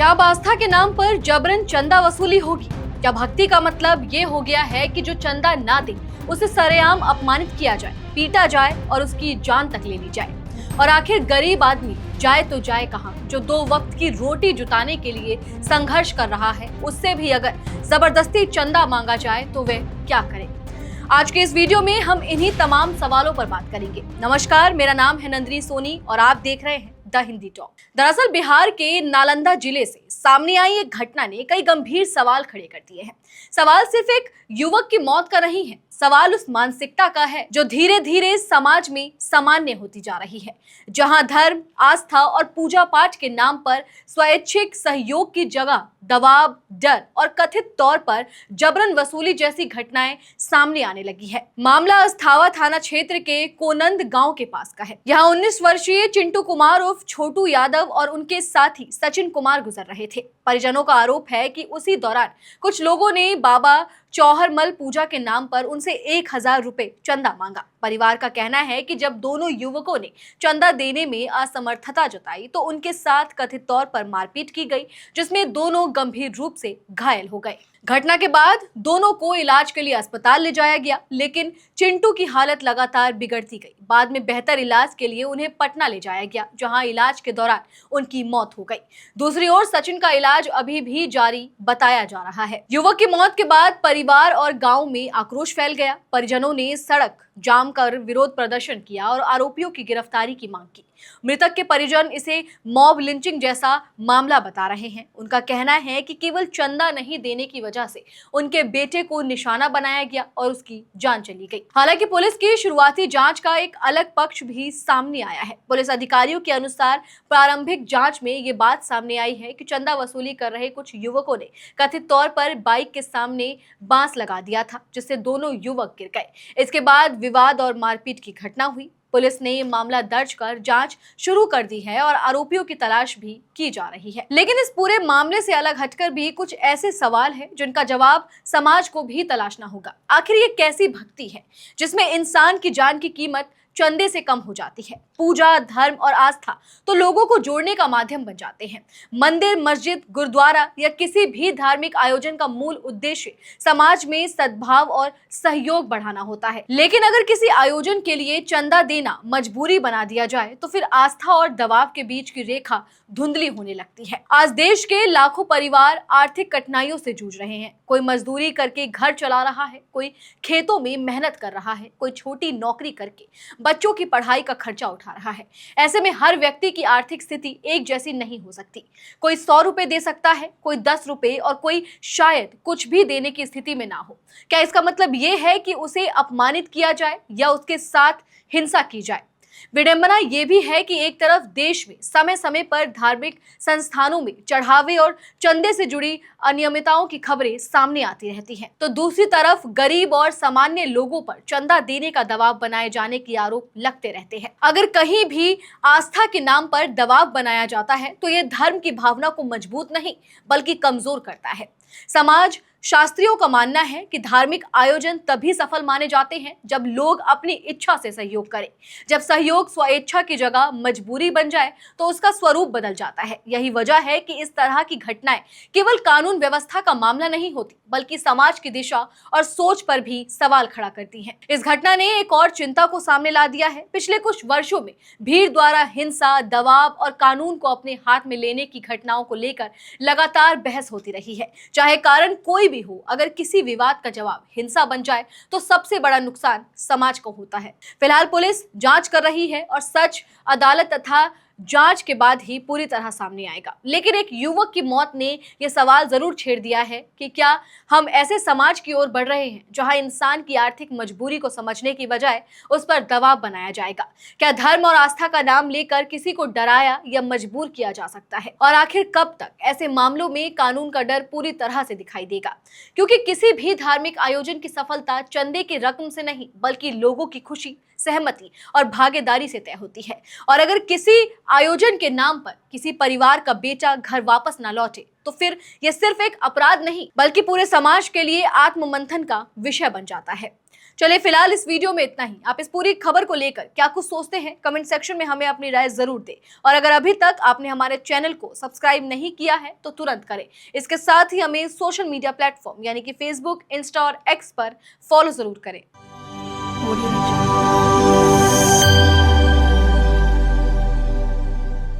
क्या अब आस्था के नाम पर जबरन चंदा वसूली होगी? क्या भक्ति का मतलब ये हो गया है कि जो चंदा ना दे उसे सरेआम अपमानित किया जाए, पीटा जाए और उसकी जान तक ले ली जाए? और आखिर गरीब आदमी जाए तो जाए कहाँ, जो 2 वक्त की रोटी जुटाने के लिए संघर्ष कर रहा है, उससे भी अगर जबरदस्ती चंदा मांगा जाए तो वह क्या करे? आज के इस वीडियो में हम इन्हीं तमाम सवालों पर बात करेंगे। नमस्कार, मेरा नाम है नंदिनी सोनी और आप देख रहे हैं द हिंदी टॉक। दरअसल बिहार के नालंदा जिले से सामने आई एक घटना ने कई गंभीर सवाल खड़े कर दिए हैं। सवाल सिर्फ एक युवक की मौत का नहीं है, सवाल उस मानसिकता का है जो धीरे धीरे समाज में सामान्य होती जा रही है, जहां धर्म, आस्था और पूजा पाठ के नाम पर स्वैच्छिक सहयोग की जगह दबाव, डर और कथित तौर पर जबरन वसूली जैसी घटनाएं सामने आने लगी है। मामला अस्थावा थाना क्षेत्र के कोनंद गांव के पास का है। यहाँ 19 वर्षीय चिंटू कुमार उर्फ छोटू यादव और उनके साथी सचिन कुमार गुजर रहे थे। परिजनों का आरोप है कि उसी दौरान कुछ लोगों ने बाबा चौहरमल पूजा के नाम पर उनसे 1000 रुपए चंदा मांगा। परिवार का कहना है कि जब दोनों युवकों ने चंदा देने में असमर्थता जताई तो उनके साथ कथित तौर पर मारपीट की गई, जिसमें दोनों गंभीर रूप से घायल हो गए। घटना के बाद दोनों को इलाज के लिए अस्पताल ले जाया गया, लेकिन चिंटू की हालत लगातार बिगड़ती गई। बाद में बेहतर इलाज के लिए उन्हें पटना ले जाया गया, जहां इलाज के दौरान उनकी मौत हो गई। दूसरी ओर सचिन का इलाज अभी भी जारी बताया जा रहा है। युवक की मौत के बाद परिवार और गांव में आक्रोश फैल गया। परिजनों ने सड़क जाम कर विरोध प्रदर्शन किया और आरोपियों की गिरफ्तारी की मांग की। मृतक के परिजन इसे मॉब लिंचिंग जैसा मामला बता रहे हैं। उनका कहना है कि केवल चंदा नहीं देने की वजह से उनके बेटे को निशाना बनाया गया और उसकी जान चली गई। हालांकि पुलिस की शुरुआती जांच का एक अलग पक्ष भी सामने आया है। पुलिस अधिकारियों के अनुसार प्रारंभिक जांच में ये बात सामने आई है कि चंदा वसूली कर रहे कुछ युवकों ने कथित तौर पर बाइक के सामने बांस लगा दिया था, जिससे दोनों युवक गिर गए। इसके बाद विवाद और मारपीट की घटना हुई। पुलिस ने ये मामला दर्ज कर जांच शुरू कर दी है और आरोपियों की तलाश भी की जा रही है। लेकिन इस पूरे मामले से अलग हटकर भी कुछ ऐसे सवाल हैं जिनका जवाब समाज को भी तलाशना होगा। आखिर ये कैसी भक्ति है जिसमें इंसान की जान की कीमत चंदे से कम हो जाती है? पूजा, धर्म और आस्था तो लोगों को जोड़ने का माध्यम बन जाते हैं। मंदिर, मस्जिद, गुरुद्वारा या किसी भी धार्मिक आयोजन का मूल उद्देश्य समाज में सद्भाव और सहयोग बढ़ाना होता है। लेकिन अगर किसी आयोजन के लिए चंदा देना मजबूरी बना दिया जाए तो फिर आस्था और दबाव के बीच की रेखा धुंधली होने लगती है। आज देश के लाखों परिवार आर्थिक कठिनाइयों से जूझ रहे हैं। कोई मजदूरी करके घर चला रहा है, कोई खेतों में मेहनत कर रहा है, कोई छोटी नौकरी करके बच्चों की पढ़ाई का खर्चा उठा रहा है। ऐसे में हर व्यक्ति की आर्थिक स्थिति एक जैसी नहीं हो सकती। कोई 100 रुपए दे सकता है, कोई 10 रुपए और कोई शायद कुछ भी देने की स्थिति में ना हो। क्या इसका मतलब ये है कि उसे अपमानित किया जाए या उसके साथ हिंसा की जाए? विडंबना ये भी है कि एक तरफ देश में समय समय पर धार्मिक संस्थानों में चढ़ावे और चंदे से जुड़ी अनियमितताओं की खबरें सामने आती रहती हैं, तो दूसरी तरफ गरीब और सामान्य लोगों पर चंदा देने का दबाव बनाए जाने के आरोप लगते रहते हैं। अगर कहीं भी आस्था के नाम पर दबाव बनाया जाता है तो ये धर्म की भावना को मजबूत नहीं बल्कि कमजोर करता है। समाज शास्त्रियों का मानना है कि धार्मिक आयोजन तभी सफल माने जाते हैं जब लोग अपनी इच्छा से सहयोग करें। जब सहयोग स्वेच्छा की जगह मजबूरी बन जाए तो उसका स्वरूप बदल जाता है। यही वजह है कि इस तरह की घटनाएं केवल कानून व्यवस्था का मामला नहीं होती बल्कि समाज की दिशा और सोच पर भी सवाल खड़ा करती हैं। इस घटना ने एक और चिंता को सामने ला दिया है। पिछले कुछ वर्षों में भीड़ द्वारा हिंसा, दबाव और कानून को अपने हाथ में लेने की घटनाओं को लेकर लगातार बहस होती रही है। चाहे कारण कोई भी हो, अगर किसी विवाद का जवाब हिंसा बन जाए तो सबसे बड़ा नुकसान समाज को होता है। फिलहाल पुलिस जांच कर रही है और सच अदालत तथा जांच के बाद ही पूरी तरह सामने आएगा। लेकिन एक युवक की मौत ने यह सवाल जरूर छेड़ दिया है कि क्या हम ऐसे समाज की ओर बढ़ रहे हैं जहां इंसान की आर्थिक मजबूरी को समझने की बजाय उस पर दबाव बनाया जाएगा? क्या धर्म और आस्था का नाम लेकर किसी को डराया या मजबूर किया जा सकता है? और आखिर कब तक ऐसे मामलों में कानून का डर पूरी तरह से दिखाई देगा? क्योंकि किसी भी धार्मिक आयोजन की सफलता चंदे की रकम से नहीं बल्कि लोगों की खुशी, सहमति और भागीदारी से तय होती है। और अगर किसी आयोजन के नाम पर किसी परिवार का बेटा घर वापस ना लौटे तो फिर यह सिर्फ एक अपराध नहीं बल्कि पूरे समाज के लिए आत्ममंथन का विषय बन जाता है। चलिए फिलहाल इस वीडियो में इतना ही। आप इस पूरी खबर को लेकर क्या कुछ सोचते हैं, कमेंट सेक्शन में हमें अपनी राय जरूर दें। और अगर अभी तक आपने हमारे चैनल को सब्सक्राइब नहीं किया है तो तुरंत करें। इसके साथ ही हमें सोशल मीडिया प्लेटफॉर्म यानी कि फेसबुक, इंस्टा और एक्स पर फॉलो जरूर करें।